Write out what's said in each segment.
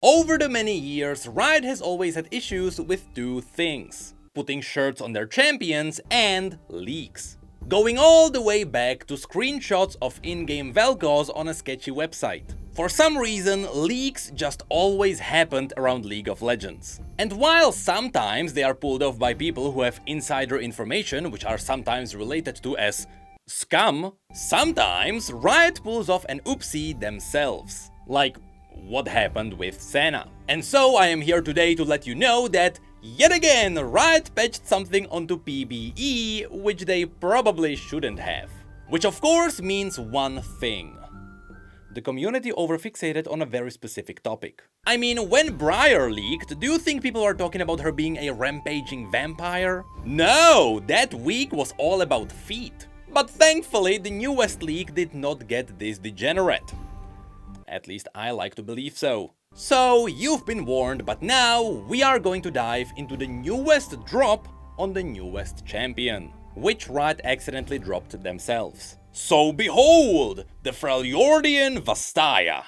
Over the many years, Riot has always had issues with two things: putting shirts on their champions and leaks. Going all the way back to screenshots of in-game Vel'Koz on a sketchy website. For some reason, leaks just always happened around League of Legends. And while sometimes they are pulled off by people who have insider information, which are sometimes related to as scum, sometimes Riot pulls off an oopsie themselves. Like what happened with Senna. And so I am here today to let you know that yet again Riot patched something onto PBE which they probably shouldn't have. Which of course means one thing: the community overfixated on a very specific topic. I mean, when Briar leaked, do you think people were talking about her being a rampaging vampire? No, that week was all about feet. But thankfully the newest leak did not get this degenerate. At least I like to believe so. So you've been warned, but now we are going to dive into the newest drop on the newest champion, which Riot accidentally dropped themselves. So behold, the Freljordian Vastaya.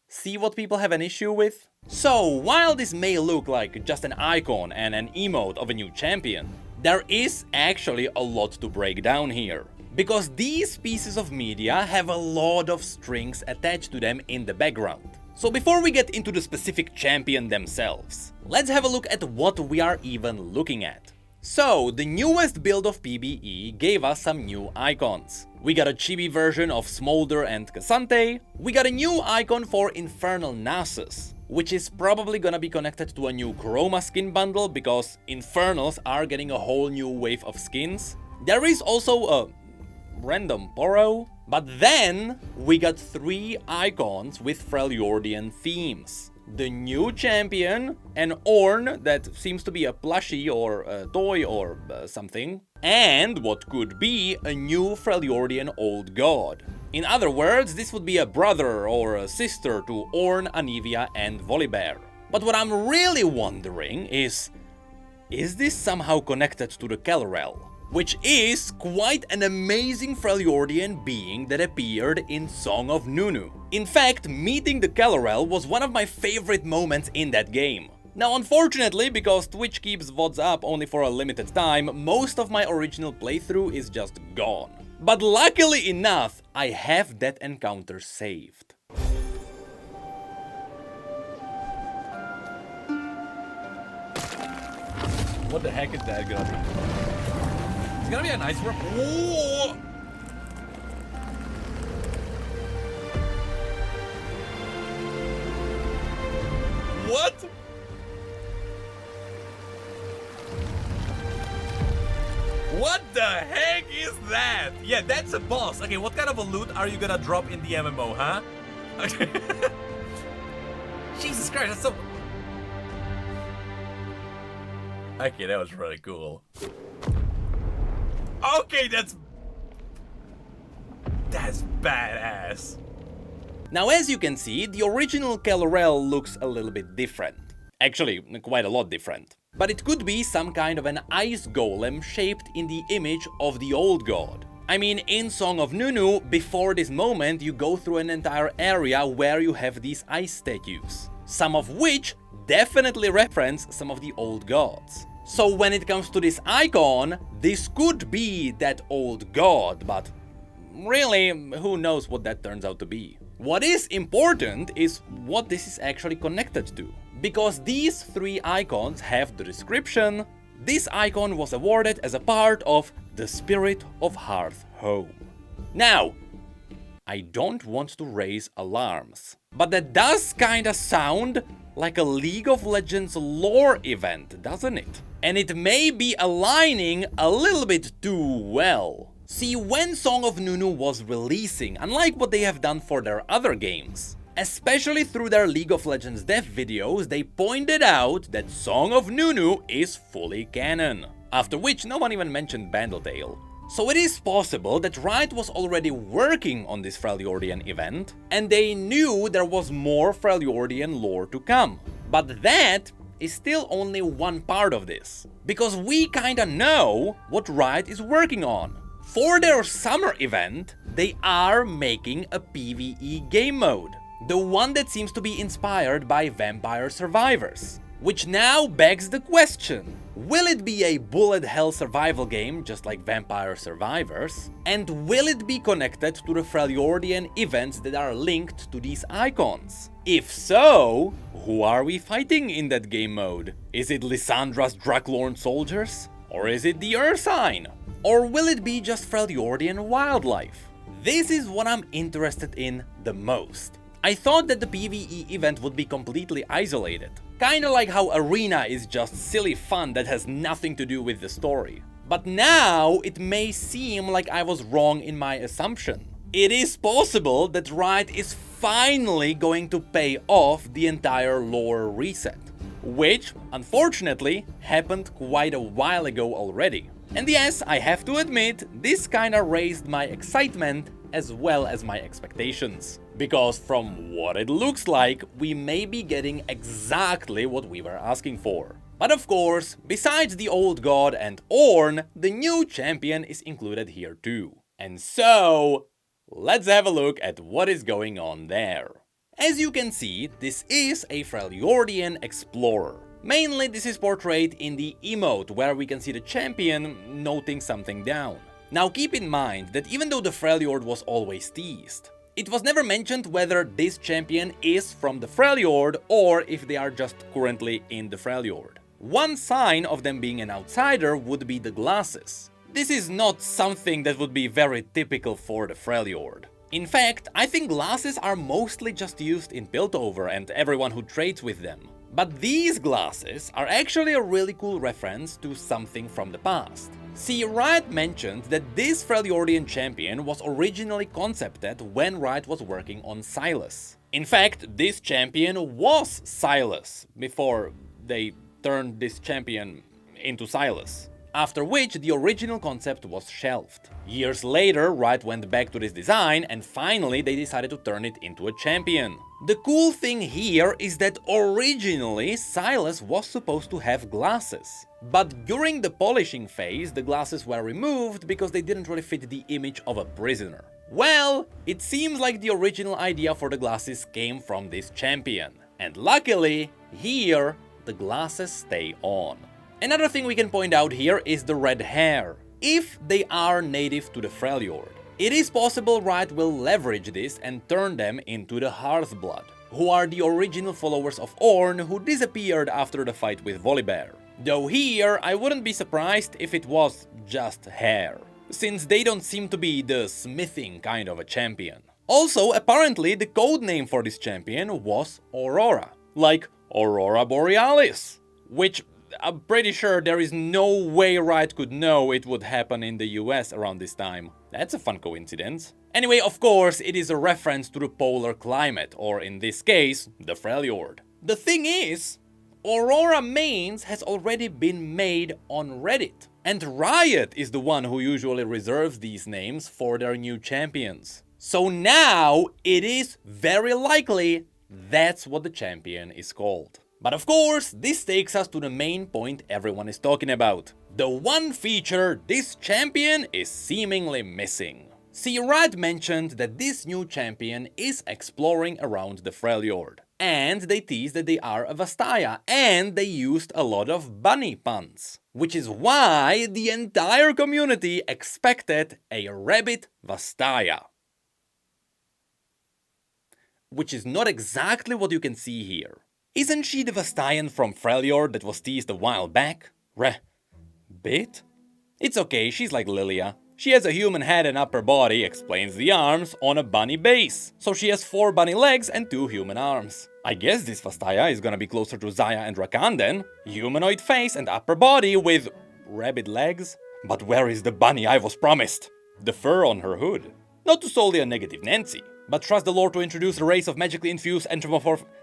See what people have an issue with? So while this may look like just an icon and an emote of a new champion, there is actually a lot to break down here. Because these pieces of media have a lot of strings attached to them in the background. So before we get into the specific champion themselves, let's have a look at what we are even looking at. So, the newest build of PBE gave us some new icons. We got a chibi version of Smolder and Cassante. We got a new icon for Infernal Nasus, which is probably gonna be connected to a new Chroma skin bundle because Infernals are getting a whole new wave of skins. There is also a random Poro. But then we got 3 icons with Freljordian themes. The new champion, an Ornn that seems to be a plushie or a toy or something, and what could be a new Freljordian old god. In other words, this would be a brother or a sister to Ornn, Anivia and Volibear. But what I'm really wondering is this somehow connected to the Kelrel? Which is quite an amazing Freljordian being that appeared in Song of Nunu. In fact, meeting the Kelrel was one of my favorite moments in that game. Now unfortunately, because Twitch keeps VODs up only for a limited time, most of my original playthrough is just gone. But luckily enough, I have that encounter saved. What the heck is that gonna be? It's gonna be a nice one. Whoa! What? What the heck is that? Yeah, that's a boss. Okay, what kind of a loot are you gonna drop in the MMO, huh? Jesus Christ, that's so... Okay, that was really cool. Okay, that's badass. Now as you can see, the original Kelrel looks a little bit different. Actually, quite a lot different. But it could be some kind of an ice golem shaped in the image of the old god. I mean, in Song of Nunu, before this moment you go through an entire area where you have these ice statues. Some of which definitely reference some of the old gods. So when it comes to this icon, this could be that old god, but really, who knows what that turns out to be. What is important is what this is actually connected to. Because these 3 icons have the description: this icon was awarded as a part of the Spirit of Hearth Home. Now, I don't want to raise alarms, but that does kinda sound like a League of Legends lore event, doesn't it? And it may be aligning a little bit too well. See, when Song of Nunu was releasing, unlike what they have done for their other games, especially through their League of Legends dev videos, they pointed out that Song of Nunu is fully canon. After which no one even mentioned Bandletale. So it is possible that Riot was already working on this Freljordian event, and they knew there was more Freljordian lore to come. But that is still only one part of this, because we kinda know what Riot is working on. For their summer event, they are making a PvE game mode. the one that seems to be inspired by Vampire Survivors. Which now begs the question, will it be a bullet hell survival game just like Vampire Survivors? And will it be connected to the Freljordian events that are linked to these icons? If so, who are we fighting in that game mode? Is it Lysandra's Draklorn soldiers? Or is it the Ursine? Or will it be just Freljordian wildlife? This is what I'm interested in the most. I thought that the PvE event would be completely isolated. Kinda like how Arena is just silly fun that has nothing to do with the story. But now it may seem like I was wrong in my assumption. It is possible that Riot is finally going to pay off the entire lore reset. Which, unfortunately, happened quite a while ago already. And yes, I have to admit, this kinda raised my excitement as well as my expectations. Because from what it looks like, we may be getting exactly what we were asking for. But of course, besides the old god and Ornn, the new champion is included here too. And so, let's have a look at what is going on there. As you can see, this is a Freljordian explorer. Mainly this is portrayed in the emote, where we can see the champion noting something down. Now keep in mind that even though the Freljord was always teased, it was never mentioned whether this champion is from the Freljord or if they are just currently in the Freljord. One sign of them being an outsider would be the glasses. This is not something that would be very typical for the Freljord. In fact, I think glasses are mostly just used in Piltover and everyone who trades with them. But these glasses are actually a really cool reference to something from the past. See, Riot mentioned that this Freljordian champion was originally concepted when Riot was working on Sylas. In fact, this champion was Sylas before they turned this champion into Sylas. After which the original concept was shelved. Years later, Riot went back to this design and finally they decided to turn it into a champion. The cool thing here is that originally Sylas was supposed to have glasses. But during the polishing phase, the glasses were removed because they didn't really fit the image of a prisoner. Well, it seems like the original idea for the glasses came from this champion. And luckily, here, the glasses stay on. Another thing we can point out here is the red hair. If they are native to the Freljord, it is possible Riot will leverage this and turn them into the Hearthblood, who are the original followers of Ornn who disappeared after the fight with Volibear. Though here, I wouldn't be surprised if it was just hair, since they don't seem to be the smithing kind of a champion. Also, apparently the codename for this champion was Aurora, like Aurora Borealis, which I'm pretty sure there is no way Riot could know it would happen in the US around this time. That's a fun coincidence. Anyway, of course, it is a reference to the polar climate, or in this case, the Freljord. The thing is, Aurora mains has already been made on Reddit. And Riot is the one who usually reserves these names for their new champions. So now, it is very likely that's what the champion is called. But of course, this takes us to the main point everyone is talking about. The one feature this champion is seemingly missing. See, Riot mentioned that this new champion is exploring around the Freljord. And they teased that they are a Vastaya, and they used a lot of bunny puns. Which is why the entire community expected a rabbit Vastaya. Which is not exactly what you can see here. Isn't she the Vastayan from Freljord that was teased a while back? Bit? It's okay, she's like Lilia. She has a human head and upper body, explains the arms, on a bunny base. So she has 4 bunny legs and 2 human arms. I guess this Vastaya is gonna be closer to Xayah and Rakan then. Humanoid face and upper body with rabbit legs. But where is the bunny I was promised? The fur on her hood. Not to solely a negative Nancy, but trust the lore to introduce a race of magically infused anthropomorphic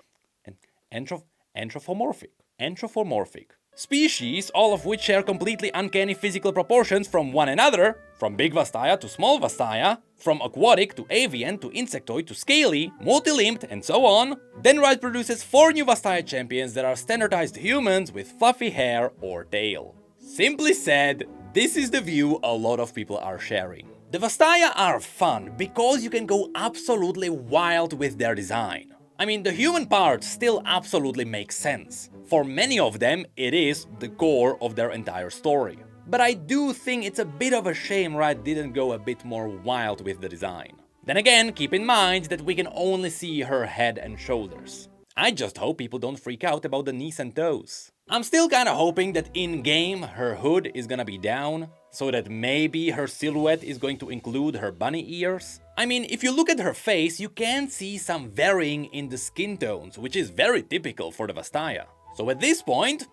species, all of which share completely uncanny physical proportions from one another, from big Vastaya to small Vastaya, from aquatic to avian to insectoid to scaly, multi-limbed and so on. Then Riot produces 4 new Vastaya champions that are standardized humans with fluffy hair or tail. Simply said, this is the view a lot of people are sharing. The Vastaya are fun because you can go absolutely wild with their design. I mean, the human part still absolutely makes sense. For many of them, it is the core of their entire story. But I do think it's a bit of a shame Riot didn't go a bit more wild with the design. Then again, keep in mind that we can only see her head and shoulders. I just hope people don't freak out about the knees and toes. I'm still kinda hoping that in-game her hood is gonna be down, so that maybe her silhouette is going to include her bunny ears. I mean, if you look at her face, you can see some varying in the skin tones, which is very typical for the Vastaya. So at this point,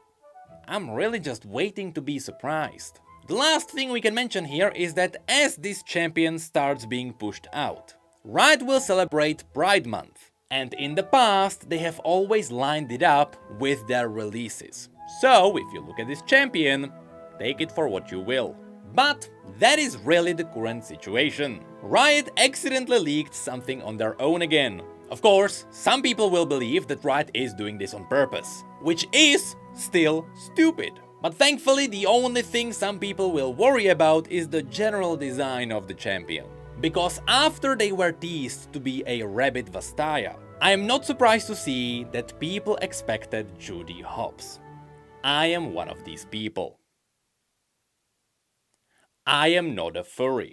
I'm really just waiting to be surprised. The last thing we can mention here is that as this champion starts being pushed out, Riot will celebrate Pride Month. And in the past, they have always lined it up with their releases. So, if you look at this champion, take it for what you will. But that is really the current situation. Riot accidentally leaked something on their own again. Of course, some people will believe that Riot is doing this on purpose, which is still stupid. But thankfully, the only thing some people will worry about is the general design of the champion. Because after they were teased to be a rabbit Vastaya, I am not surprised to see that people expected Judy Hopps. I am one of these people. I am not a furry.